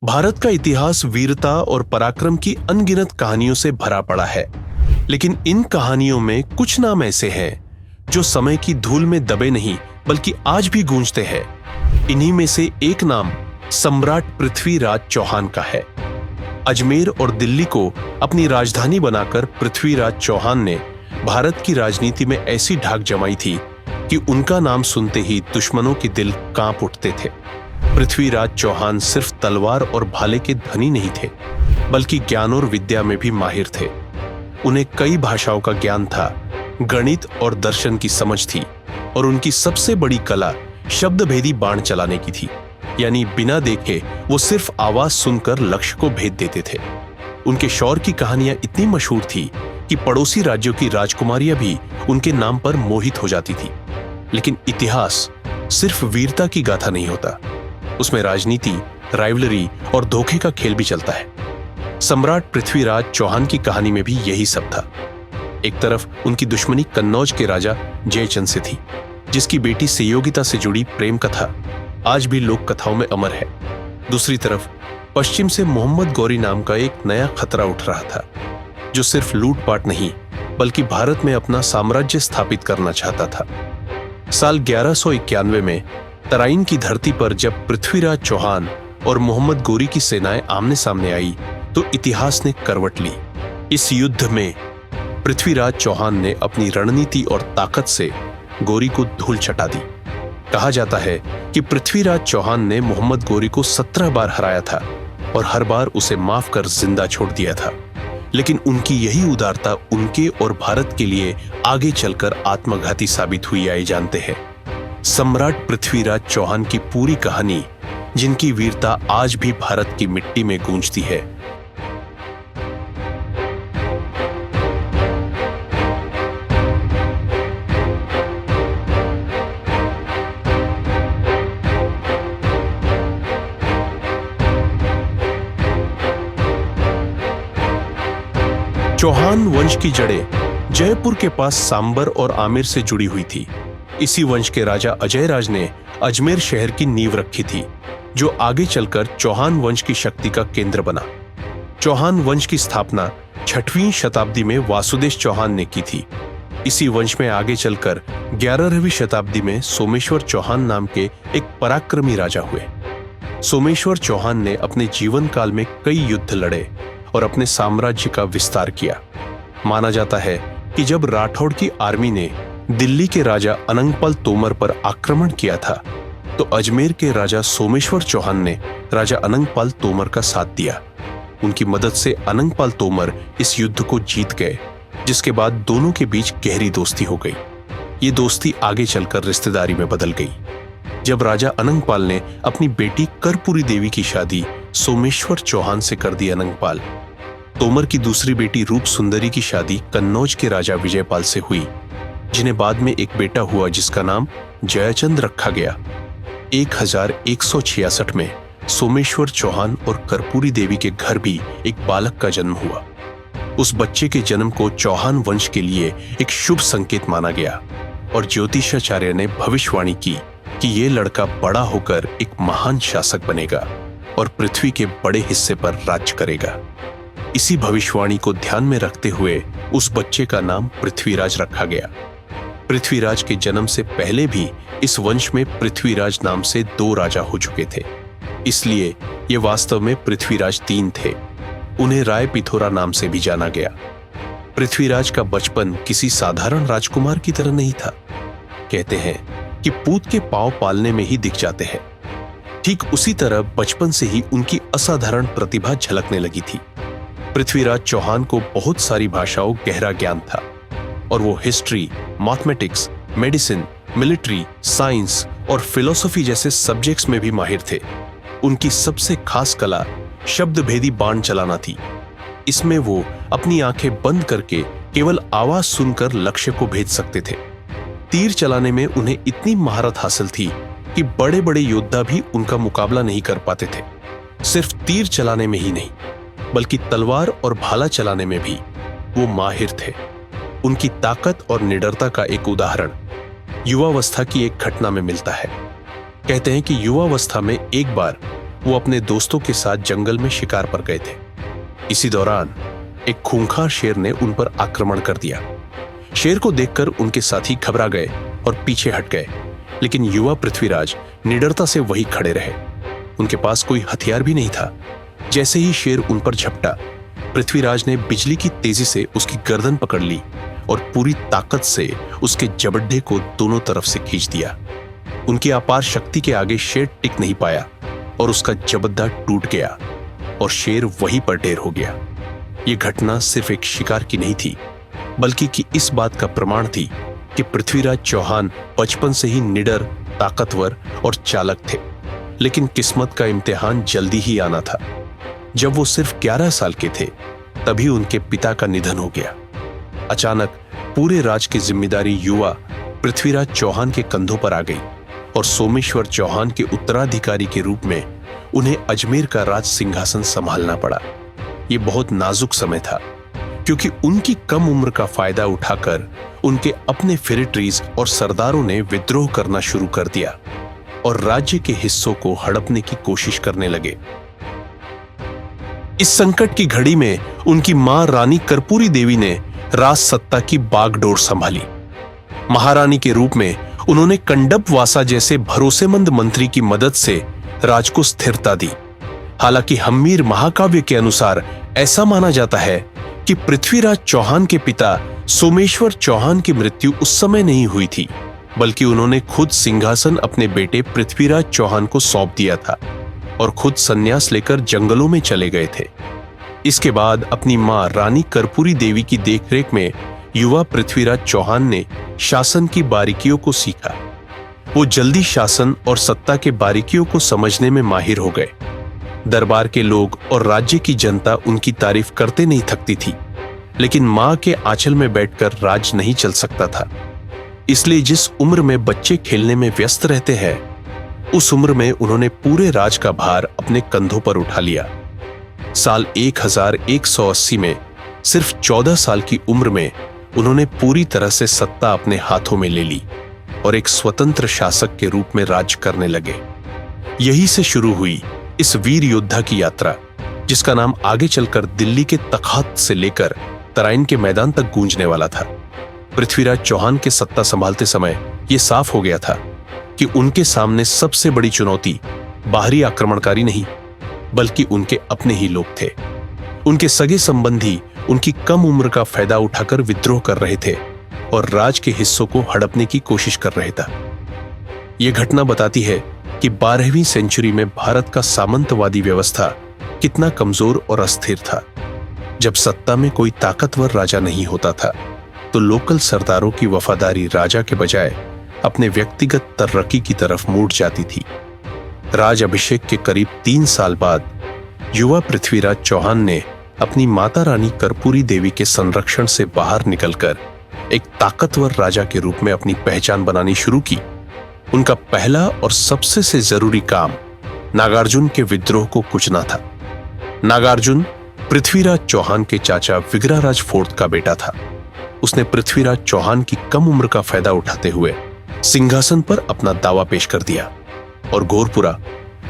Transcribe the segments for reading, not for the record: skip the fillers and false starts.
भारत का इतिहास वीरता और पराक्रम की अनगिनत कहानियों से भरा पड़ा है, लेकिन इन कहानियों में कुछ नाम ऐसे हैं जो समय की धूल में दबे नहीं बल्कि आज भी गूंजते हैं। इन्हीं में से एक नाम सम्राट पृथ्वीराज चौहान का है। अजमेर और दिल्ली को अपनी राजधानी बनाकर पृथ्वीराज चौहान ने भारत की राजनीति में ऐसी ढाक जमाई थी कि उनका नाम सुनते ही दुश्मनों के दिल कांप उठते थे। पृथ्वीराज चौहान सिर्फ तलवार और भाले के धनी नहीं थे, बल्कि ज्ञान और विद्या में भी माहिर थे। उन्हें कई भाषाओं का ज्ञान था, गणित और दर्शन की समझ थी और उनकी सबसे बड़ी कला शब्दभेदी बाण चलाने की थी, यानी बिना देखे वो सिर्फ आवाज सुनकर लक्ष्य को भेद देते थे। उनके शौर्य की कहानियां इतनी मशहूर थी कि पड़ोसी राज्यों की राजकुमारियां भी उनके नाम पर मोहित हो जाती थी। लेकिन इतिहास सिर्फ वीरता की गाथा नहीं होता, उसमें राजनीति, राइवलरी और धोखे का खेल भी चलता है। सम्राट पृथ्वीराज चौहान की कहानी में भी यही सब था। एक तरफ उनकी दुश्मनी कन्नौज के राजा जयचंद से थी, जिसकी बेटी संयोगिता से जुड़ी प्रेम कथा आज भी लोक कथाओं में अमर है। दूसरी तरफ पश्चिम से मोहम्मद गौरी नाम का एक नया खतरा उठ रहा था, जो सिर्फ लूटपाट नहीं बल्कि भारत में अपना साम्राज्य स्थापित करना चाहता था। साल 1191 में तराइन की धरती पर जब पृथ्वीराज चौहान और मोहम्मद गौरी की सेनाएं आमने सामने आई तो इतिहास ने करवट ली। इस युद्ध में पृथ्वीराज चौहान ने अपनी रणनीति और ताकत से गौरी को धूल चटा दी। कहा जाता है कि पृथ्वीराज चौहान ने मोहम्मद गौरी को 17 बार हराया था और हर बार उसे माफ कर जिंदा छोड़ दिया था। लेकिन उनकी यही उदारता उनके और भारत के लिए आगे चलकर आत्मघाती साबित हुई, आए जानते हैं। सम्राट पृथ्वीराज चौहान की पूरी कहानी, जिनकी वीरता आज भी भारत की मिट्टी में गूंजती है। चौहान वंश की जड़ें जयपुर के पास सांबर और आमेर से जुड़ी हुई थी। इसी वंश के राजा अजयराज ने अजमेर शहर की नींव रखी थी, जो आगे चलकर चौहान वंश की शक्ति का केंद्र बना। चौहान वंश की स्थापना 6वीं शताब्दी में वासुदेव चौहान ने की थी। इसी वंश में आगे चलकर 11वीं शताब्दी में सोमेश्वर चौहान नाम के एक पराक्रमी राजा हुए। सोमेश्वर चौहान ने अपने जीवन काल में कई युद्ध लड़े और अपने साम्राज्य का विस्तार किया। माना जाता है कि जब राठौड़ की आर्मी ने दिल्ली के राजा अनंगपाल तोमर पर आक्रमण किया था, तो अजमेर के राजा सोमेश्वर चौहान ने राजा अनंगपाल तोमर का साथ दिया। उनकी मदद से अनंगपाल तोमर इस युद्ध को जीत गए, जिसके बाद दोनों के बीच गहरी दोस्ती हो गई। ये दोस्ती आगे चलकर रिश्तेदारी में बदल गई। जब राजा अनंगपाल ने अपनी बेटी कर्पूरी देवी की शादी सोमेश्वर चौहान से कर दी, अनंगपाल तोमर की दूसरी बेटी रूप सुंदरी की शादी कन्नौज के राजा विजयपाल से हुई, जिन्हें बाद में एक बेटा हुआ जिसका नाम जयचंद रखा गया। 1166 में सोमेश्वर चौहान और कर्पूरी देवी के घर भी एक बालक का जन्म हुआ। उस बच्चे के जन्म को चौहान वंश के लिए एक शुभ संकेत माना गया और ज्योतिषाचार्य ने भविष्यवाणी की कि यह लड़का बड़ा होकर एक महान शासक बनेगा और पृथ्वी के बड़े हिस्से पर राज्य करेगा। इसी भविष्यवाणी को ध्यान में रखते हुए उस बच्चे का नाम पृथ्वीराज रखा गया। पृथ्वीराज के जन्म से पहले भी इस वंश में पृथ्वीराज नाम से 2 राजा हो चुके थे, इसलिए ये वास्तव में पृथ्वीराज 3 थे। उन्हें राय पिथोरा नाम से भी जाना गया। पृथ्वीराज का बचपन किसी साधारण राजकुमार की तरह नहीं था। कहते हैं कि पूत के पांव पालने में ही दिख जाते हैं। ठीक उसी तरह बचपन से ही उनकी असाधारण प्रतिभा झलकने लगी थी। पृथ्वीराज चौहान को बहुत सारी भाषाओं गहरा ज्ञान था और वो history, mathematics, medicine, military, science और फिलॉसफी जैसे सब्जेक्ट्स में भी माहिर थे। उनकी सबसे खास कला शब्दभेदी बाण चलाना थी। इसमें वो अपनी आंखें बंद करके केवल आवाज सुनकर लक्ष्य को भेद सकते थे। तीर चलाने में उन्हें इतनी महारत हासिल थी कि बड़े बड़े योद्धा भी उनका मुकाबला नहीं कर पाते थे। सिर्फ तीर चलाने में ही नहीं, बल्कि तलवार और भाला चलाने में भी वो माहिर थे। उनकी ताकत और निडरता का एक उदाहरण युवावस्था की एक घटना में मिलता है। कहते हैं कि युवावस्था में एक बार वो अपने दोस्तों के साथ जंगल में शिकार पर गए थे। इसी दौरान एक खूंखार शेर ने उन पर आक्रमण कर दिया। शेर को देखकर उनके साथी घबरा गए और पीछे हट गए, लेकिन युवा पृथ्वीराज निडरता से वहीं खड़े रहे। उनके पास कोई हथियार भी नहीं था। जैसे ही शेर उन पर झपटा, पृथ्वीराज ने बिजली की तेजी से उसकी गर्दन पकड़ ली और पूरी ताकत से उसके जबड्डे को दोनों तरफ से खींच दिया। उनकी अपार शक्ति के आगे शेर टिक नहीं पाया और उसका जबड्डा टूट गया और शेर वहीं पर ढेर हो गया। यह घटना सिर्फ एक शिकार की नहीं थी, बल्कि कि इस बात का प्रमाण थी कि पृथ्वीराज चौहान बचपन से ही निडर, ताकतवर और चालक थे। लेकिन किस्मत का इम्तिहान जल्दी ही आना था। जब वो सिर्फ 11 साल के थे, तभी उनके पिता का निधन हो गया। अचानक पूरे राज की जिम्मेदारी युवा पृथ्वीराज चौहान के कंधों पर आ गई और सोमेश्वर चौहान के उत्तराधिकारी के रूप में उन्हें अजमेर का राज सिंहासन संभालना पड़ा। ये बहुत नाजुक समय था, क्योंकि उनकी कम उम्र का फायदा उठाकर उनके अपने फेरेट्रीज और सरदारों ने विद्रोह करना शुरू कर दिया और राज्य के हिस्सों को हड़पने की कोशिश करने लगे। इस संकट की घड़ी में उनकी मां रानी कर्पूरी देवी ने राज सत्ता की बागडोर संभाली। महारानी के रूप में उन्होंने कंडप वासा जैसे भरोसेमंद मंत्री की मदद से राज को स्थिरता दी। हालांकि हम्मीर महाकाव्य के अनुसार ऐसा माना जाता है कि पृथ्वीराज चौहान के पिता सोमेश्वर चौहान की मृत्यु उस समय नहीं हुई थी, बल्कि उन्होंने खुद सिंहासन अपने बेटे पृथ्वीराज चौहान को सौंप दिया था और खुद संन्यास लेकर जंगलों में चले गए थे। इसके बाद अपनी मां रानी कर्पूरी देवी की देखरेख में युवा पृथ्वीराज चौहान ने शासन की बारीकियों को सीखा। वो जल्दी शासन और सत्ता के बारीकियों को समझने में माहिर हो गए। दरबार के लोग और राज्य की जनता उनकी तारीफ करते नहीं थकती थी, लेकिन मां के आंचल में बैठकर राज नहीं चल सकता था। इसलिए जिस उम्र में बच्चे खेलने में व्यस्त रहते हैं, उस उम्र में उन्होंने पूरे राज का भार अपने कंधों पर उठा लिया। साल 1180 में सिर्फ 14 साल की उम्र में उन्होंने पूरी तरह से सत्ता अपने हाथों में ले ली और एक स्वतंत्र शासक के रूप में राज करने लगे। यही से शुरू हुई इस वीर योद्धा की यात्रा, जिसका नाम आगे चलकर दिल्ली के तख्त से लेकर तराइन के मैदान तक गूंजने वाला था। पृथ्वीराज चौहान के सत्ता संभालते समय यह साफ हो गया था कि उनके सामने सबसे बड़ी चुनौती बाहरी आक्रमणकारी नहीं, बल्कि उनके अपने ही लोग थे। उनके सगे संबंधी उनकी कम उम्र का फायदा उठाकर विद्रोह कर रहे थे और राज के हिस्सों को हड़पने की कोशिश कर रहे थे। यह घटना बताती है कि 12वीं सेंचुरी में भारत का सामंतवादी व्यवस्था कितना कमजोर और अस्थिर था। जब सत्ता में कोई ताकतवर राजा नहीं होता था, तो लोकल सरदारों की वफादारी राजा के बजाय अपने व्यक्तिगत तरक्की की तरफ मुड़ जाती थी। राज अभिषेक के करीब 3 साल बाद युवा पृथ्वीराज चौहान ने अपनी माता रानी कर्पूरी देवी के संरक्षण से बाहर निकलकर एक ताकतवर राजा के रूप में अपनी पहचान बनानी शुरू की। उनका पहला और सबसे से जरूरी काम नागार्जुन के विद्रोह को कुचना था। नागार्जुन पृथ्वीराज चौहान के चाचा विग्रहराज फोर्थ का बेटा था। उसने पृथ्वीराज चौहान की कम उम्र का फायदा उठाते हुए सिंहासन पर अपना दावा पेश कर दिया और गोरपुरा,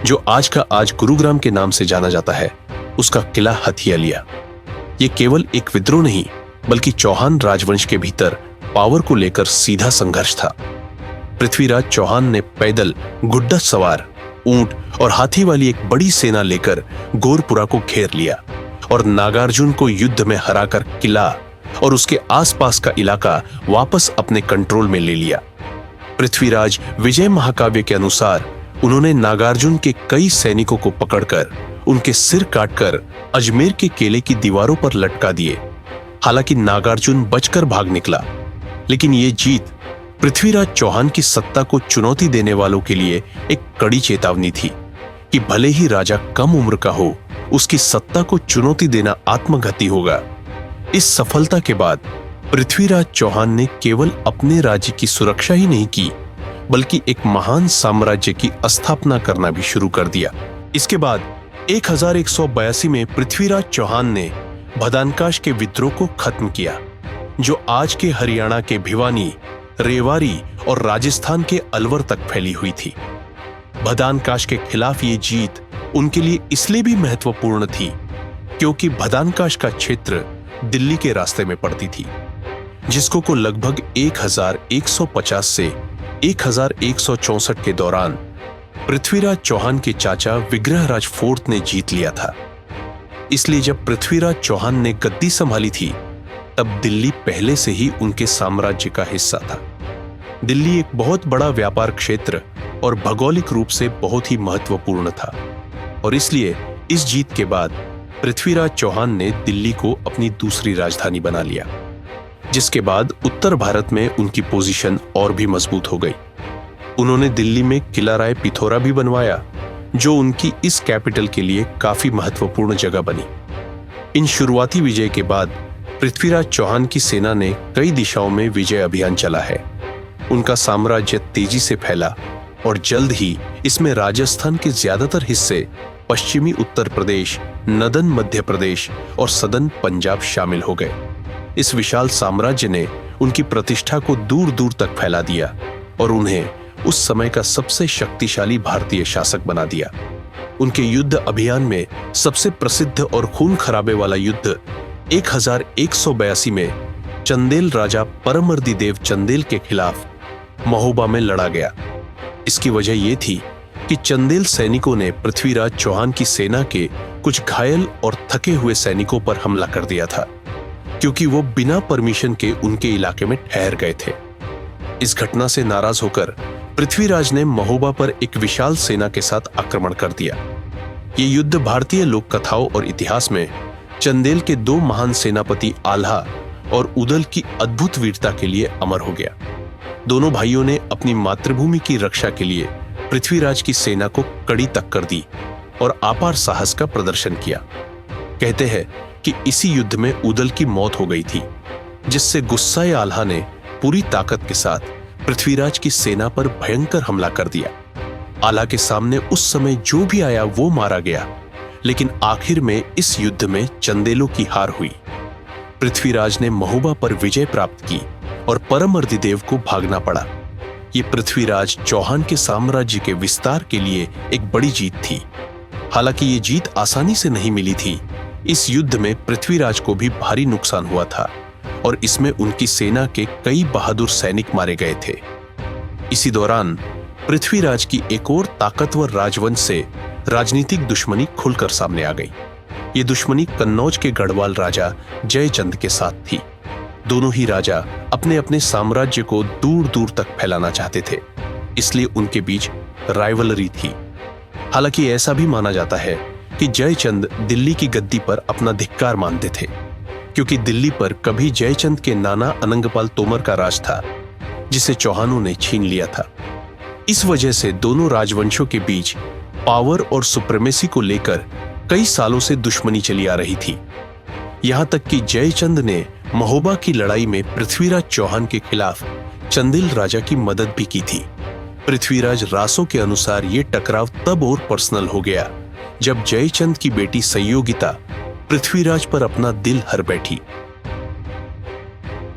जो आज का आज गुरुग्राम के नाम से जाना जाता है, उसका किला हथिया लिया। यह केवल एक विद्रोह नहीं, बल्कि चौहान राजवंश के भीतर पावर को लेकर सीधा संघर्ष था। पृथ्वीराज चौहान ने पैदल, गुड्डा सवार, ऊंट और हाथी वाली एक बड़ी सेना लेकर गोरपुरा को घेर लिया और नागार्जुन को युद्ध में हराकर किला और उसके आसपास का इलाका वापस अपने कंट्रोल में ले लिया। पृथ्वीराज विजय महाकाव्य के अनुसार उन्होंने नागार्जुन के कई सैनिकों को पकड़कर उनके सिर काटकर अजमेर के किले की दीवारों पर लटका दिए। हालांकि नागार्जुन बचकर भाग निकला, लेकिन यह जीत पृथ्वीराज चौहान की सत्ता को चुनौती देने वालों के लिए एक कड़ी चेतावनी थी कि भले ही राजा कम उम्र का हो, उसकी सत्ता को चुनौती देना आत्मघाती होगा। इस सफलता के बाद पृथ्वीराज चौहान ने केवल अपने राज्य की सुरक्षा ही नहीं की, बल्कि एक महान साम्राज्य की स्थापना करना भी शुरू कर दिया। इसके बाद 1182 में पृथ्वीराज चौहान ने भदानकाश के विद्रोह को खत्म किया, जो आज के हरियाणा के भिवानी, रेवाड़ी और राजस्थान के अलवर तक फैली हुई थी। भदानकाश के खिलाफ ये जीत उनके लिए इसलिए भी महत्वपूर्ण थी क्योंकि भदानकाश का क्षेत्र दिल्ली के रास्ते में पड़ती थी, जिसको को लगभग 1150 से 1164 के दौरान पृथ्वीराज चौहान के चाचा विग्रहराज फोर्थ ने जीत लिया था। इसलिए जब पृथ्वीराज चौहान ने गद्दी संभाली थी तब दिल्ली पहले से ही उनके साम्राज्य का हिस्सा था। दिल्ली एक बहुत बड़ा व्यापार क्षेत्र और भौगोलिक रूप से बहुत ही महत्वपूर्ण था और इसलिए इस जीत के बाद पृथ्वीराज चौहान ने दिल्ली को अपनी दूसरी राजधानी बना लिया, जिसके बाद उत्तर भारत में उनकी पोजीशन और भी मजबूत हो गई। उन्होंने दिल्ली में किला राय पिथौरा भी बनवाया, जो उनकी इस कैपिटल के लिए काफी महत्वपूर्ण जगह बनी। इन शुरुआती विजय के बाद पृथ्वीराज चौहान की सेना ने कई दिशाओं में विजय अभियान चला है। उनका साम्राज्य तेजी से फैला और जल्द ही इसमें राजस्थान के ज्यादातर हिस्से, पश्चिमी उत्तर प्रदेश, नदन मध्य प्रदेश और सदन पंजाब शामिल हो गए। इस विशाल साम्राज्य ने उनकी प्रतिष्ठा को दूर दूर तक फैला दिया और उन्हें उस समय का सबसे शक्तिशाली भारतीय शासक बना दिया। उनके युद्ध अभियान में सबसे प्रसिद्ध और खून खराबे वाला युद्ध 1182 में चंदेल राजा परमर्दी देव चंदेल के खिलाफ महोबा में लड़ा गया। इसकी वजह यह थी कि चंदेल सैनिकों ने पृथ्वीराज चौहान की सेना के कुछ घायल और थके हुए सैनिकों पर हमला कर दिया था, क्योंकि वो बिना परमिशन के उनके इलाके में ठहर गए थे। इस घटना से नाराज होकर पृथ्वीराज ने महोबा पर एक विशाल सेना के साथ आक्रमण कर दिया। ये युद्ध भारतीय लोक कथाओं और इतिहास में चंदेल के दो महान सेनापति आल्हा और उदल की अद्भुत वीरता के लिए अमर हो गया। दोनों भाइयों ने अपनी मातृभूमि की रक्षा के लिए पृथ्वीराज की सेना को कड़ी टक्कर दी और अपार साहस का प्रदर्शन किया। कहते हैं कि इसी युद्ध में उदल की मौत हो गई थी, जिससे गुस्साए आल्हा ने पूरी ताकत के साथ पृथ्वीराज की सेना पर भयंकर हमला कर दिया। आल्हा के सामने उस समय जो भी आया वो मारा गया, लेकिन आखिर में इस युद्ध में चंदेलों की हार हुई। पृथ्वीराज ने महोबा पर विजय प्राप्त की और परमर्दी देव को भागना पड़ा। ये पृथ्वीराज चौहान के साम्राज्य के विस्तार के लिए एक बड़ी जीत थी। हालांकि ये जीत आसानी से नहीं मिली थी। इस युद्ध में पृथ्वीराज को भी भारी नुकसान हुआ था और इसमें उनकी सेना के कई बहादुर सैनिक मारे गए थे। इसी दौरान पृथ्वीराज की एक और ताकतवर राजवंश से राजनीतिक दुश्मनी खुलकर सामने आ गई। ये दुश्मनी कन्नौज के गढ़वाल राजा जयचंद के साथ थी। दोनों ही राजा अपने अपने साम्राज्य को दूर दूर तक फैलाना चाहते थे, इसलिए उनके बीच राइवलरी थी। हालांकि ऐसा भी माना जाता है कि जयचंद दिल्ली की गद्दी पर अपना धिक्कार मानते थे, क्योंकि दिल्ली पर कभी जयचंद के नाना अनंगपाल तोमर का राज था, जिसे चौहानों ने छीन लिया था। इस वजह से दोनों राजवंशों के बीच पावर और सुप्रीमेसी को लेकर कई सालों से दुश्मनी चली आ रही थी। यहां तक कि जयचंद ने महोबा की लड़ाई में पृथ्वीराज चौहान के खिलाफ चंदेल राजा की मदद भी की थी। पृथ्वीराज रासों के अनुसार यह टकराव तब और पर्सनल हो गया जब जयचंद की बेटी संयोगिता पृथ्वीराज पर अपना दिल हर बैठी।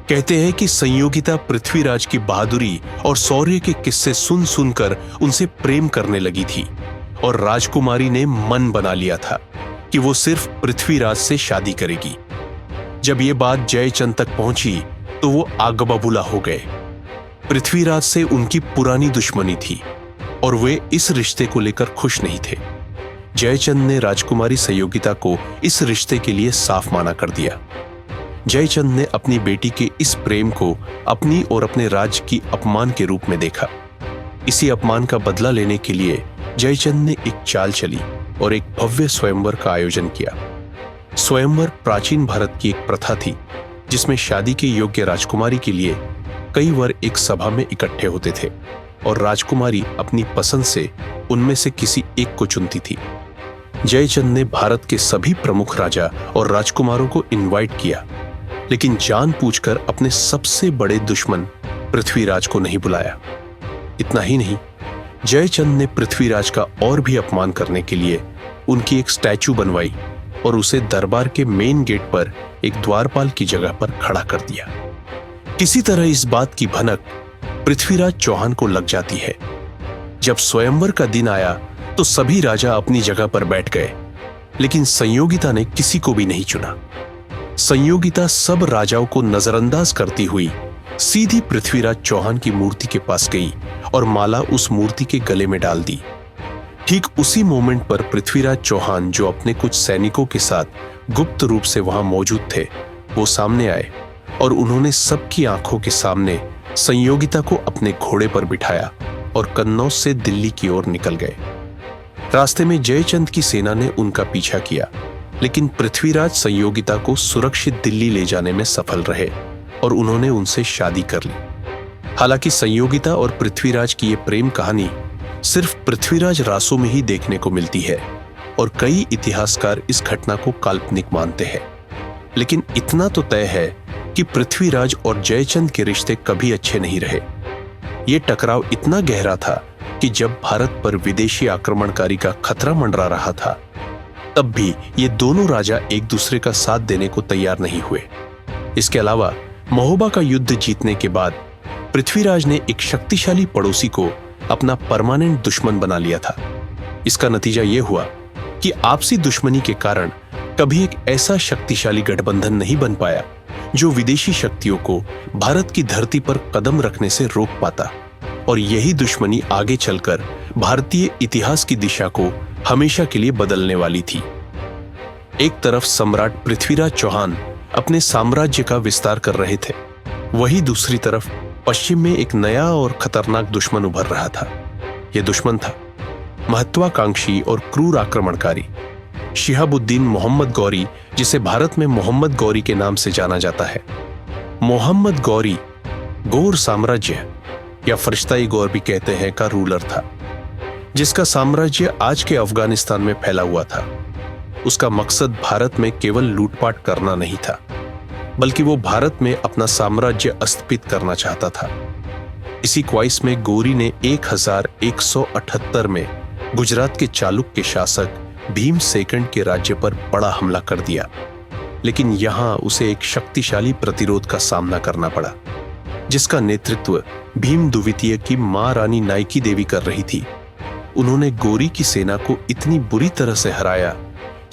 कहते हैं कि संयोगिता पृथ्वीराज की बहादुरी और शौर्य के किस्से सुन सुनकर उनसे प्रेम करने लगी थी और राजकुमारी ने मन बना लिया था कि वो सिर्फ पृथ्वीराज से शादी करेगी। जब ये बात जयचंद तक पहुंची तो वो आग बबूला हो गए। पृथ्वीराज से उनकी पुरानी दुश्मनी थी और वे इस रिश्ते को लेकर खुश नहीं थे। जयचंद ने राजकुमारी संयोगिता को इस रिश्ते के लिए साफ माना कर दिया। जयचंद ने अपनी बेटी के इस प्रेम को अपनी और अपने राज्य की अपमान के रूप में देखा। इसी अपमान का बदला लेने के लिए जयचंद ने एक चाल चली और एक भव्य स्वयंवर का आयोजन किया। स्वयंवर प्राचीन भारत की एक प्रथा थी, जिसमें शादी के योग्य राजकुमारी के लिए कई वर एक सभा में इकट्ठे होते थे और राजकुमारी अपनी पसंद से उनमें से किसी एक को चुनती थी। जयचंद ने भारत के सभी प्रमुख राजा और राजकुमारों को इनवाइट किया, लेकिन जानबूझकर अपने सबसे बड़े दुश्मन पृथ्वीराज को नहीं बुलाया। इतना ही नहीं, जयचंद ने पृथ्वीराज का और भी अपमान करने के लिए उनकी एक स्टैचू बनवाई और उसे दरबार के मेन गेट पर एक द्वारपाल की जगह पर खड़ा कर दिया। किसी तरह इस बात की भनक पृथ्वीराज चौहान को लग जाती है। जब स्वयंवर का दिन आया तो सभी राजा अपनी जगह पर बैठ गए, लेकिन संयोगिता ने किसी को भी नहीं चुना। संयोगिता सब राजाओं को नजरअंदाज करती हुई सीधी पृथ्वीराज चौहान की मूर्ति के पास गई और माला उस मूर्ति के गले में डाल दी। ठीक उसी मोमेंट पर पृथ्वीराज चौहान, जो अपने कुछ सैनिकों के साथ गुप्त रूप से वहां मौजूद थे, वो सामने आए और उन्होंने सबकी आंखों के सामने संयोगिता को अपने घोड़े पर बिठाया और कन्नौज से दिल्ली की ओर निकल गए। रास्ते में जयचंद की सेना ने उनका पीछा किया, लेकिन पृथ्वीराज संयोगिता को सुरक्षित दिल्ली ले जाने में सफल रहे और उन्होंने उनसे शादी कर ली। हालांकि संयोगिता और पृथ्वीराज की ये प्रेम कहानी सिर्फ पृथ्वीराज रासों में ही देखने को मिलती है और कई इतिहासकार इस घटना को काल्पनिक मानते हैं। लेकिन इतना तो तय है कि पृथ्वीराज और जयचंद के रिश्ते कभी अच्छे नहीं रहे। ये टकराव इतना गहरा था कि जब भारत पर विदेशी आक्रमणकारी का खतरा मंडरा रहा था, तब भी ये दोनों राजा एक दूसरे का साथ देने को तैयार नहीं हुए। इसके अलावा महोबा का युद्ध जीतने के बाद पृथ्वीराज ने एक शक्तिशाली पड़ोसी को अपना परमानेंट दुश्मन बना लिया था। इसका नतीजा यह हुआ कि आपसी दुश्मनी के कारण कभी एक ऐसा शक्तिशाली गठबंधन नहीं बन पाया जो विदेशी शक्तियों को भारत की धरती पर कदम रखने से रोक पाता, और यही दुश्मनी आगे चलकर भारतीय इतिहास की दिशा को हमेशा के लिए बदलने वाली थी। एक तरफ सम्राट पृथ्वीराज चौहान अपने साम्राज्य का विस्तार कर रहे थे, वहीं दूसरी तरफ पश्चिम में एक नया और खतरनाक दुश्मन उभर रहा था। यह दुश्मन था महत्वाकांक्षी और क्रूर आक्रमणकारी शिहाबुद्दीन मोहम्मद गौरी, जिसे भारत में मोहम्मद गौरी के नाम से जाना जाता है। मोहम्मद गौरी गौर साम्राज्य या फरिश्ता-ए गौर भी कहते हैं का रूलर था, जिसका साम्राज्य आज के अफगानिस्तान में फैला हुआ था। उसका मकसद भारत में केवल लूटपाट करना नहीं था, बल्कि वो भारत में अपना साम्राज्य स्थापित करना चाहता था। इसी ख्वाहिश में गौरी ने 1178 में गुजरात के चालुक्य शासक भीम सेकंड के राज्य पर बड़ा हमला कर दिया, लेकिन यहां उसे एक शक्तिशाली प्रतिरोध का सामना करना पड़ा, जिसका नेतृत्व भीम द्वितीय की मां रानी नाइकी देवी कर रही थी। उन्होंने गौरी की सेना को इतनी बुरी तरह से हराया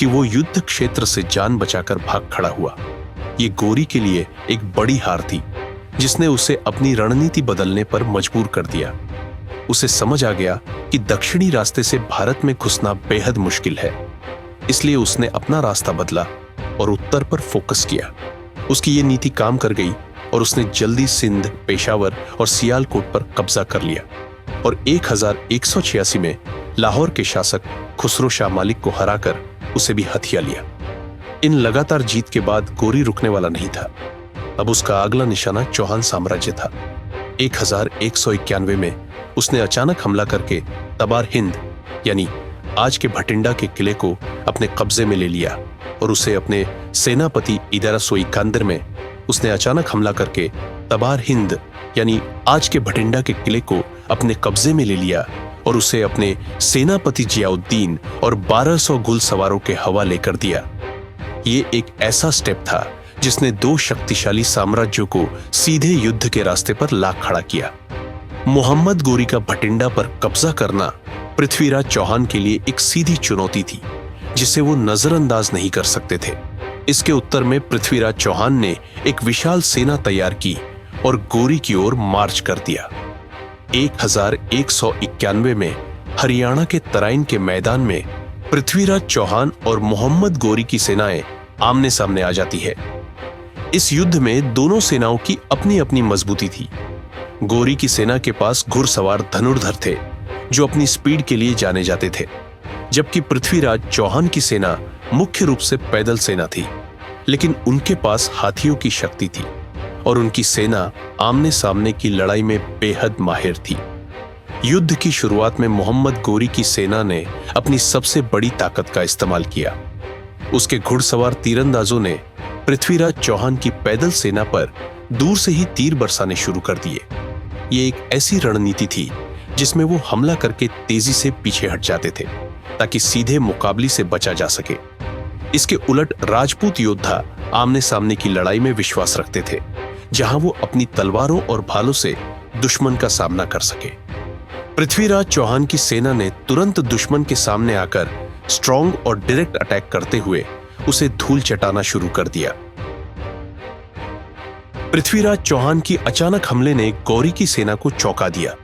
कि वो युद्ध क्षेत्र से जान बचाकर भाग खड़ा हुआ। ये गौरी के लिए एक बड़ी हार थी, जिसने उसे अपनी रणनीति बदलने पर मजबूर कर दिया। उसे समझ आ गया कि दक्षिणी रास्ते से भारत में घुसना बेहद मुश्किल है, इसलिए उसने अपना रास्ता बदला और उत्तर पर फोकस किया। उसकी ये नीति काम कर गई और उसने जल्दी सिंध, पेशावर और सियालकोट पर कब्जा कर लिया और 1186 में लाहौर के शासक खुसरो शाह मालिक को हराकर उसे भी हथिया लिया। इन लगातार जीत के बाद गौरी रुकने वाला नहीं था। अब उसका अगला निशाना चौहान साम्राज्य था। 1191 में उसने अचानक हमला करके तबार हिंद यानी आज के भटिंडा के किले को अपने कब्जे में ले लिया और उसे अपने सेनापति इदारा सोईकांदर में उसने अचानक हमला करके तबार हिंद यानी आज के भटिंडा के किले को अपने कब्जे में ले लिया और उसे अपने सेनापति जियाउद्दीन और 1200 घुड़सवारों के हवाले कर दिया। ये एक ऐसा स्टेप था जिसने दो शक्तिशाली साम्राज्यों को सीधे युद्ध के रास्ते पर ला खड़ा किया। मोहम्मद गौरी का भटिंडा पर कब्जा करना पृथ्वीराज चौहान के लिए एक सीधी चुनौती थी, जिसे वो नजरअंदाज नहीं कर सकते थे। इसके उत्तर में पृथ्वीराज चौहान ने एक विशाल सेना तैयार की और गौरी की ओर मार्च कर दिया। 1191 में हरियाणा के तराइन के मैदान में पृथ्वीराज चौहान और मोहम्मद गौरी की सेनाएं आमने सामने आ जाती है। इस युद्ध में दोनों सेनाओं की अपनी अपनी मजबूती थी। गौरी की सेना के पास घुड़सवार धनुर्धर थे जो अपनी स्पीड के लिए जाने जाते थे, जबकि पृथ्वीराज चौहान की सेना मुख्य रूप से पैदल सेना थी, लेकिन उनके पास हाथियों की शक्ति थी और उनकी सेना आमने सामने की लड़ाई में बेहद माहिर थी। युद्ध की शुरुआत में मोहम्मद गौरी की सेना ने अपनी सबसे बड़ी ताकत का इस्तेमाल किया। उसके घुड़सवार तीरंदाजों ने पृथ्वीराज चौहान की पैदल सेना पर दूर से ही तीर बरसाने शुरू कर दिए। ये एक ऐसी रणनीति थी जिसमें वो हमला करके तेजी से पीछे हट जाते थे ताकि सीधे मुकाबले से बचा जा सके। इसके उलट राजपूत योद्धा आमने सामने की लड़ाई में विश्वास रखते थे, जहां वो अपनी तलवारों और भालों से दुश्मन का सामना कर सके। पृथ्वीराज चौहान की सेना ने तुरंत दुश्मन के सामने आकर स्ट्रॉन्ग और डायरेक्ट अटैक करते हुए उसे धूल चटाना शुरू कर दिया। पृथ्वीराज चौहान की अचानक हमले ने गौरी की सेना को चौंका दिया।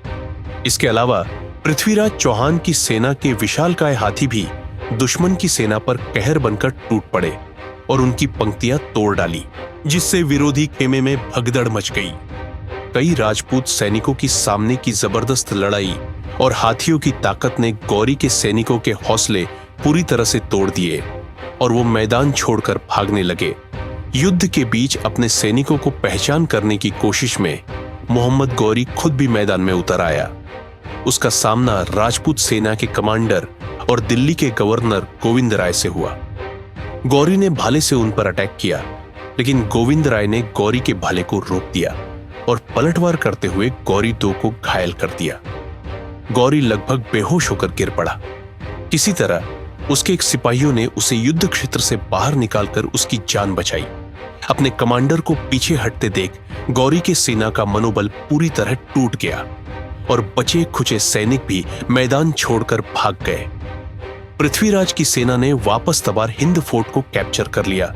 इसके अलावा पृथ्वीराज चौहान की सेना के विशालकाय हाथी भी दुश्मन की सेना पर कहर बनकर टूट पड़े और उनकी पंक्तियां तोड़ डाली, जिससे विरोधी खेमे में भगदड़ मच गई। कई राजपूत सैनिकों की सामने की जबरदस्त लड़ाई और हाथियों की ताकत ने गौरी के सैनिकों के हौसले पूरी तरह से तोड़ दिए और वो मैदान छोड़कर भागने लगे। युद्ध के बीच अपने सैनिकों को पहचान करने की कोशिश में मोहम्मद गौरी खुद भी मैदान में उतर आया। उसका सामना राजपूत सेना के कमांडर और दिल्ली के गवर्नर गोविंद राय से हुआ। गौरी ने भाले से उन पर अटैक किया, लेकिन गोविंद राय ने गौरी के भाले को रोक दिया और पलटवार करते हुए गौरी दो को घायल कर दिया। गौरी लगभग बेहोश होकर गिर पड़ा। किसी तरह उसके एक सिपाहियों ने उसे युद्ध क्षेत्र से बाहर निकालकर उसकी जान बचाई। अपने कमांडर को पीछे हटते देख गौरी के सेना का मनोबल पूरी तरह टूट गया और बचे खुचे सैनिक भी मैदान छोड़कर भाग गए। पृथ्वीराज की सेना ने वापस तबार हिंद फोर्ट को कैप्चर कर लिया,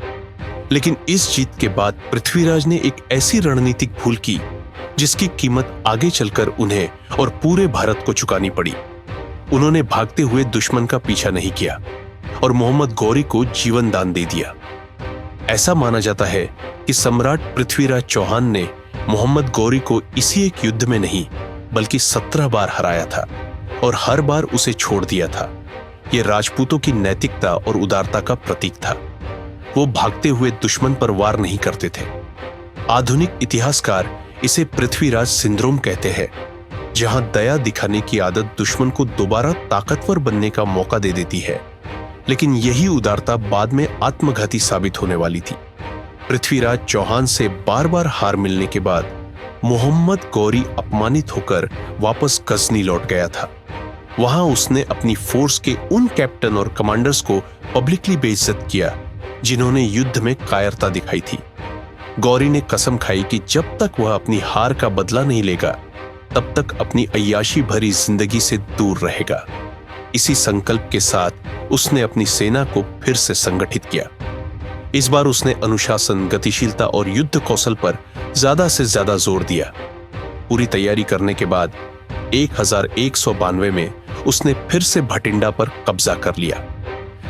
लेकिन इस जीत के बाद पृथ्वीराज ने एक ऐसी रणनीतिक भूल की जिसकी कीमत आगे चलकर उन्हें और पूरे भारत को चुकानी पड़ी। उन्होंने भागते हुए दुश्मन का पीछा नहीं किया और मोहम्मद गौरी को जीवन दान दे दिया। ऐसा माना जाता है कि सम्राट पृथ्वीराज चौहान ने मोहम्मद गौरी को इसी एक युद्ध में नहीं बल्कि 17 बार हराया था और हर बार उसे छोड़ दिया था। यह राजपूतों की नैतिकता और उदारता का प्रतीक था। वो भागते हुए दुश्मन पर वार नहीं करते थे। आधुनिक इतिहासकार इसे पृथ्वीराज सिंड्रोम कहते हैं, जहां दया दिखाने की आदत दुश्मन को दोबारा ताकतवर बनने का मौका दे देती है, लेकिन यही उदारता बाद में आत्मघाती साबित होने वाली थी। पृथ्वीराज चौहान से बार बार हार मिलने के बाद मोहम्मद गौरी अपमानित होकर वापस गजनी लौट गया था। वहां उसने अपनी फोर्स के उन कैप्टन और कमांडर्स को पब्लिकली बेइज्जत किया जिन्होंने युद्ध में कायरता दिखाई थी। गौरी ने कसम खाई कि जब तक वह अपनी हार का बदला नहीं लेगा तब तक अपनी अय्याशी भरी जिंदगी से दूर रहेगा। इसी संकल्प के साथ उसने अपनी सेना को फिर से संगठित किया। इस बार उसने अनुशासन, गतिशीलता और युद्ध कौशल पर ज्यादा से ज्यादा जोर दिया। पूरी तैयारी करने के बाद 1192 में उसने फिर से भटिंडा पर कब्जा कर लिया,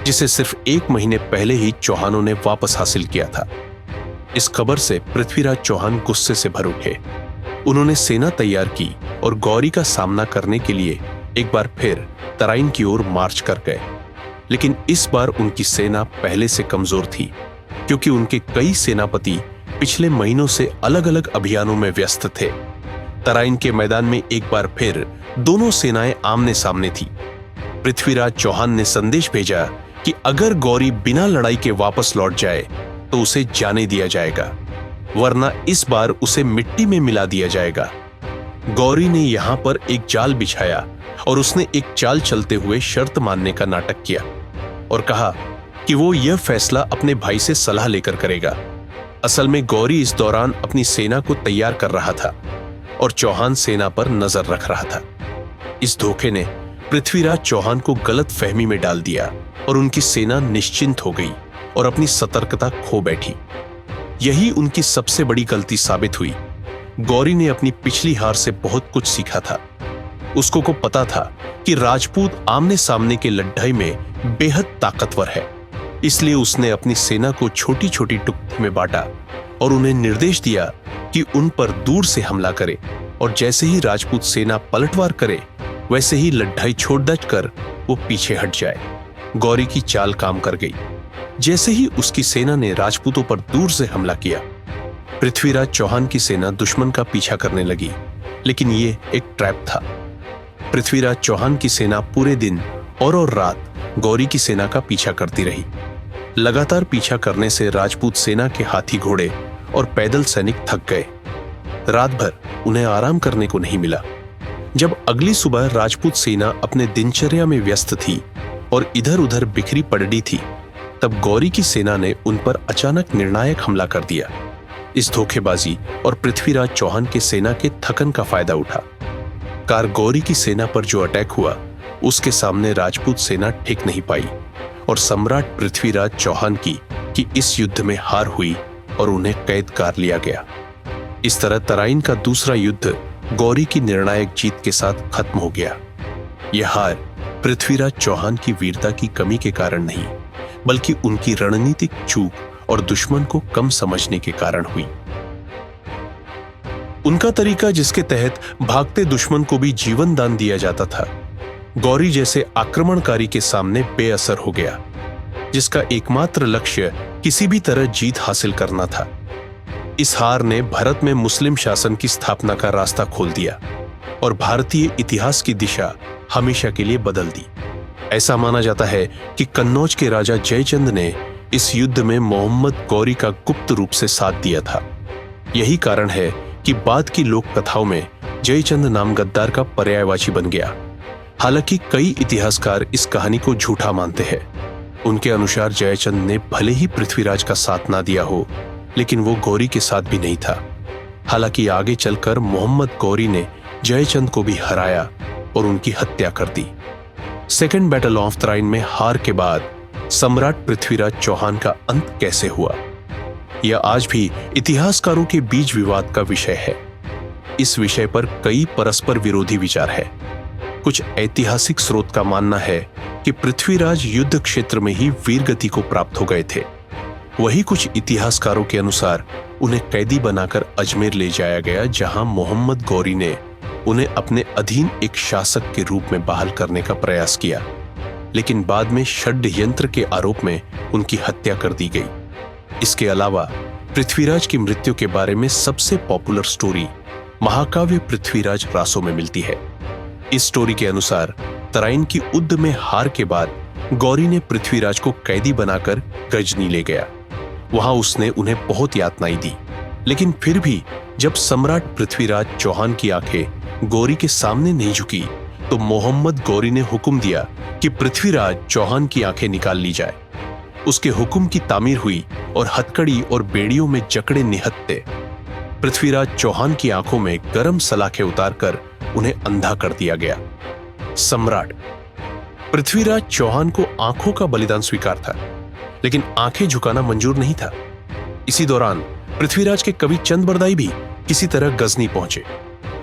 जिसे सिर्फ 1 महीने पहले ही चौहानों ने वापस हासिल किया था। इस खबर से पृथ्वीराज चौहान गुस्से से भर उठे। उन्होंने सेना तैयार की और गौरी का सामना करने के लिए एक बार फिर तराइन की ओर मार्च कर गए, लेकिन इस बार उनकी सेना पहले से कमजोर थी, क्योंकि उनके कई सेनापति पिछले महीनों से अलग अलग अभियानों में व्यस्त थे। तराइन के मैदान में एक बार फिर दोनों सेनाएं आमने सामने थी। पृथ्वीराज चौहान ने संदेश भेजा कि अगर गौरी बिना लड़ाई के वापस लौट जाए तो उसे जाने दिया जाएगा, वरना इस बार उसे मिट्टी में मिला दिया जाएगा। गौरी ने यहां पर एक जाल बिछाया और उसने एक चाल चलते हुए शर्त मानने का नाटक किया और कहा कि वो यह फैसला अपने भाई से सलाह लेकर करेगा। असल में गौरी इस दौरान अपनी सेना को तैयार कर रहा था और चौहान सेना पर नजर रख रहा था। इस धोखे ने पृथ्वीराज चौहान को गलत फहमी में डाल दिया और उनकी सेना निश्चिंत हो गई और अपनी सतर्कता खो बैठी। यही उनकी सबसे बड़ी गलती साबित हुई। गौरी ने अपनी पिछली हार से बहुत कुछ सीखा था। उसको को पता था कि राजपूत आमने सामने के लड़ाई में बेहद ताकतवर है, इसलिए उसने अपनी सेना को छोटी छोटी टुकड़ी में बांटा और उन्हें निर्देश दिया कि उन पर दूर से हमला करे और जैसे ही राजपूत सेना पलटवार करे वैसे ही लड़ाई छोड़ कर वो पीछे हट जाए। गौरी की चाल काम कर गई। जैसे ही उसकी सेना ने राजपूतों पर दूर से हमला किया, पृथ्वीराज चौहान की सेना दुश्मन का पीछा करने लगी, लेकिन ये एक ट्रैप था। पृथ्वीराज चौहान की सेना पूरे दिन और रात गौरी की सेना का पीछा करती रही। लगातार पीछा करने से राजपूत सेना के हाथी घोड़े और पैदल सैनिक थक गए। रात भर उन्हें आराम करने को नहीं मिला। जब अगली सुबह राजपूत सेना अपने दिनचर्या में व्यस्त थी और इधर उधर बिखरी पड़ी थी, तब गौरी की सेना ने उन पर अचानक निर्णायक हमला कर दिया। इस धोखेबाजी और पृथ्वीराज चौहान की सेना के थकन का फायदा उठा। कार गौरी की सेना पर जो अटैक हुआ उसके सामने राजपूत सेना टिक नहीं पाई और सम्राट पृथ्वीराज चौहान की इस युद्ध में हार हुई और उन्हें कैद कर लिया गया। इस तरह तराइन का दूसरा युद्ध गौरी की निर्णायक जीत के साथ खत्म हो गया। यह हार पृथ्वीराज चौहान की वीरता की कमी के कारण नहीं, बल्कि उनकी रणनीतिक चूक और दुश्मन को कम समझने के कारण हुई। उनका तरीका, जिसके तहत भागते दुश्मन को भी जीवन दान दिया जाता था, गौरी जैसे आक्रमणकारी के सामने बेअसर हो गया, जिसका एकमात्र लक्ष्य किसी भी तरह जीत हासिल करना था। इस हार ने भारत में मुस्लिम शासन की स्थापना का रास्ता खोल दिया और भारतीय इतिहास की दिशा हमेशा के लिए बदल दी। ऐसा माना जाता है कि कन्नौज के राजा जयचंद ने इस युद्ध में मोहम्मद गौरी का गुप्त रूप से साथ दिया था। यही कारण है कि बाद की लोक कथाओं में जयचंद नाम गद्दार का पर्यायवाची बन गया। हालांकि कई इतिहासकार इस कहानी को झूठा मानते हैं। उनके अनुसार जयचंद ने भले ही पृथ्वीराज का साथ ना दिया हो, लेकिन वो गौरी के साथ भी नहीं था। हालांकि आगे चलकर मोहम्मद गौरी ने जयचंद को भी हराया और उनकी हत्या कर दी। सेकेंड बैटल ऑफ तराइन में हार के बाद सम्राट पृथ्वीराज चौहान का अंत कैसे हुआ, यह आज भी इतिहासकारों के बीच विवाद का विषय है। इस विषय पर कई परस्पर विरोधी विचार है। कुछ ऐतिहासिक स्रोत का मानना है कि पृथ्वीराज युद्ध क्षेत्र में ही वीरगति को प्राप्त हो गए थे। वही कुछ इतिहासकारों के अनुसार उन्हें कैदी बनाकर अजमेर ले जाया गया, जहां मोहम्मद गौरी ने उन्हें अपने अधीन एक शासक के रूप में बहाल करने का प्रयास किया, लेकिन बाद में षड्यंत्र के आरोप में उनकी हत्या कर दी गई। इसके अलावा पृथ्वीराज की मृत्यु के बारे में सबसे पॉपुलर स्टोरी महाकाव्य पृथ्वीराज रासो में मिलती है। इस स्टोरी के अनुसार तराइन की युद्ध में हार के बाद गौरी ने पृथ्वीराज को कैदी बनाकर गजनी ले गया। वहां उसने उन्हें बहुत यातनाएं दी, लेकिन फिर भी जब सम्राट पृथ्वीराज चौहान की आंखें गौरी के सामने नहीं झुकी, तो मोहम्मद गौरी ने हुक्म दिया कि पृथ्वीराज चौहान की आंखें निकाल ली जाए। उसके हुक्म की तामीर हुई और हथकड़ी और बेड़ियों में जकड़े निहत्ते पृथ्वीराज चौहान की आंखों में गरम सलाखें उतारकर उन्हें अंधा कर दिया गया। सम्राट पृथ्वीराज चौहान को आंखों का बलिदान स्वीकार था, लेकिन आंखें झुकाना मंजूर नहीं था। इसी दौरान पृथ्वीराज के कवि चंद बरदाई भी किसी तरह गजनी पहुंचे।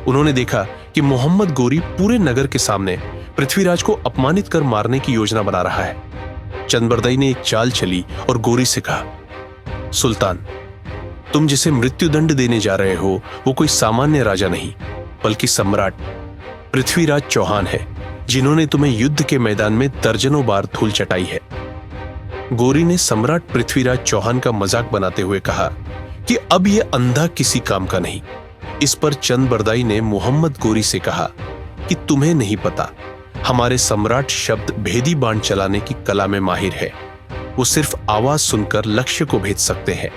उन्होंने देखा कि मोहम्मद गौरी पूरे नगर के सामने पृथ्वीराज को अपमानित कर मारने की योजना बना रहा है। चंद बरदाई ने एक चाल चली और गौरी से कहा, सुल्तान, तुम जिसे मृत्युदंड देने जा रहे हो वो कोई सामान्य राजा नहीं, बल्कि सम्राट पृथ्वीराज चौहान है, जिन्होंने तुम्हें युद्ध के मैदान में दर्जनों बार धूल चटाई है। गौरी ने सम्राट पृथ्वीराज चौहान का मजाक बनाते हुए कहा कि अब यह अंधा किसी काम का नहीं। इस पर चंद बरदाई ने मोहम्मद गौरी से कहा कि तुम्हें नहीं पता, हमारे सम्राट शब्द भेदी बाण चलाने की कला में माहिर है। वो सिर्फ आवाज सुनकर लक्ष्य को भेद सकते हैं।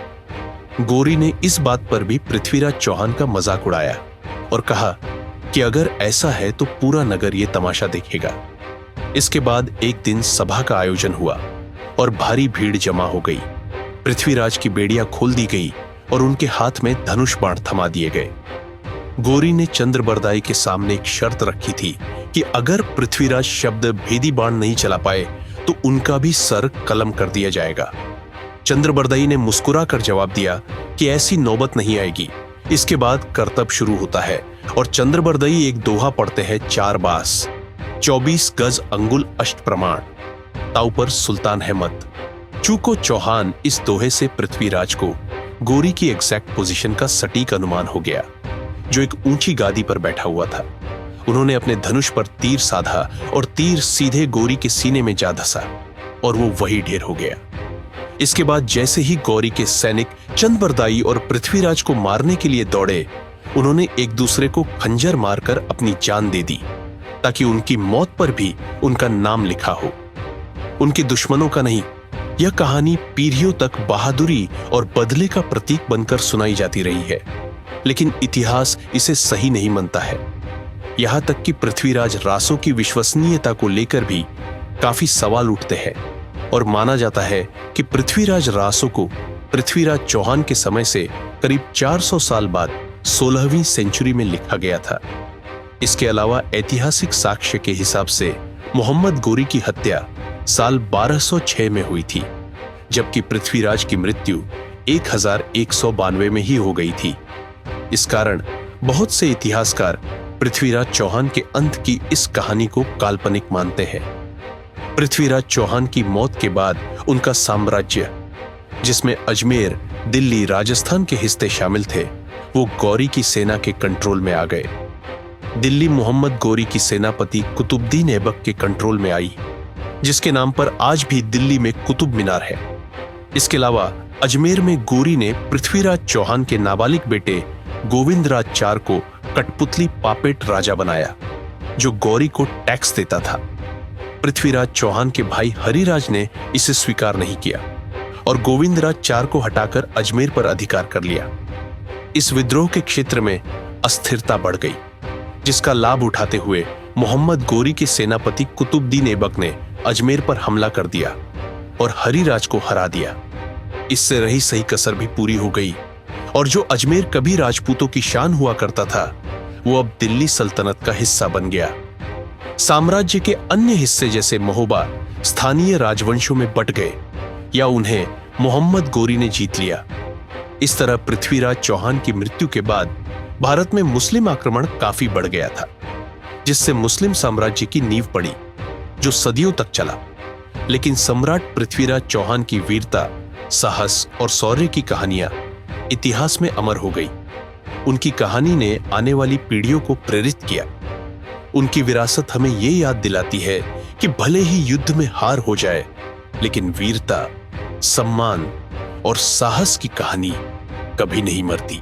गौरी ने इस बात पर भी पृथ्वीराज चौहान का मजाक उड़ाया और कहा कि अगर ऐसा है तो पूरा नगर ये तमाशा देखेगा। इसके बाद एक दिन सभा का आयोजन हुआ और भारी भीड़ जमा हो गई। पृथ्वीराज की बेड़ियां खोल दी गई और उनके हाथ में धनुष बाण थमा दिए गए। गौरी ने चंद्र बरदाई के सामने एक शर्त रखी थी कि अगर पृथ्वीराज शब्द भेदी बाण नहीं चला पाए तो उनका भी सर कलम कर दिया जाएगा। चंद्र बरदाई ने मुस्कुराकर जवाब दिया कि ऐसी नौबत नहीं आएगी। इसके बाद करतब शुरू होता है और चंद्र बरदाई एक दोहा पढ़ते हैं 4 बास, 24 गज अंगुल अष्ट प्रमाण, ताऊ पर सुल्तान है मत। चूको चौहान इस दोहे से पृथ्वीराज को गौरी की एग्जैक्ट पोजीशन का सटीक अनुमान हो गया, जो एक ऊंची गादी पर बैठा हुआ था। उन्होंने अपने धनुष पर तीर साधा और तीर सीधे गौरी के सीने में जा धंसा और वो वही ढेर हो गया। इसके बाद जैसे ही गौरी के सैनिक चंद बरदाई और पृथ्वीराज को मारने के लिए दौड़े, उन्होंने एक दूसरे को खंजर मारकर अपनी जान दे दी, ताकि उनकी मौत पर भी उनका नाम लिखा हो। उनके दुश्मनों का नहीं, यह कहानी पीढ़ियों तक बहादुरी और बदले का प्रतीक बनकर सुनाई जाती रही है, लेकिन इतिहास इसे सही नहीं मानता है। यहां तक कि पृथ्वीराज रासो की विश्वसनीयता को लेकर भी काफी सवाल उठते हैं और माना जाता है कि पृथ्वीराज रासो को पृथ्वीराज चौहान के समय से करीब 400 साल बाद 16वीं सेंचुरी में लिखा गया था। इसके अलावा ऐतिहासिक साक्ष्य के हिसाब से मोहम्मद गोरी की हत्या साल 1206 में हुई थी, जबकि पृथ्वीराज की मृत्यु 1192 में ही हो गई थी। इस कारण बहुत से इतिहासकार पृथ्वीराज चौहान के अंत की इस कहानी को काल्पनिक मानते हैं। पृथ्वीराज चौहान की मौत के बाद उनका साम्राज्य, जिसमें अजमेर, दिल्ली, राजस्थान के हिस्से शामिल थे, वो गौरी की सेना के कंट्रोल में आ गए। दिल्ली मोहम्मद गौरी की सेनापति कुतुबुद्दीन ऐबक के कंट्रोल में आई, जिसके नाम पर आज भी दिल्ली में कुतुब मीनार है। इसके अलावा अजमेर में गौरी ने पृथ्वीराज चौहान के नाबालिग बेटे गोविंदराज चार को कठपुतली पापेट राजा बनाया, जो गौरी को टैक्स देता था। पृथ्वीराज चौहान के भाई हरिराज ने इसे स्वीकार नहीं किया और गोविंदराज चार को हटाकर अजमेर पर अधिकार कर लिया। इस विद्रोह के क्षेत्र में अस्थिरता बढ़ गई, जिसका लाभ उठाते हुए मोहम्मद गौरी के सेनापति कुतुबुद्दीन ऐबक ने अजमेर पर हमला कर दिया और हरिराज को हरा दिया। इससे रही सही कसर भी पूरी हो गई और जो अजमेर कभी राजपूतों की शान हुआ करता था, वो अब दिल्ली सल्तनत का हिस्सा बन गया। साम्राज्य के अन्य हिस्से जैसे महोबा स्थानीय राजवंशों में बट गए या उन्हें मोहम्मद गौरी ने जीत लिया। इस तरह पृथ्वीराज चौहान की मृत्यु के बाद भारत में मुस्लिम आक्रमण काफी बढ़ गया था, जिससे मुस्लिम साम्राज्य की नींव पड़ी, जो सदियों तक चला। लेकिन सम्राट पृथ्वीराज चौहान की वीरता, साहस और शौर्य की कहानियां इतिहास में अमर हो गई। उनकी कहानी ने आने वाली पीढ़ियों को प्रेरित किया। उनकी विरासत हमें ये याद दिलाती है कि भले ही युद्ध में हार हो जाए, लेकिन वीरता, सम्मान और साहस की कहानी कभी नहीं मरती।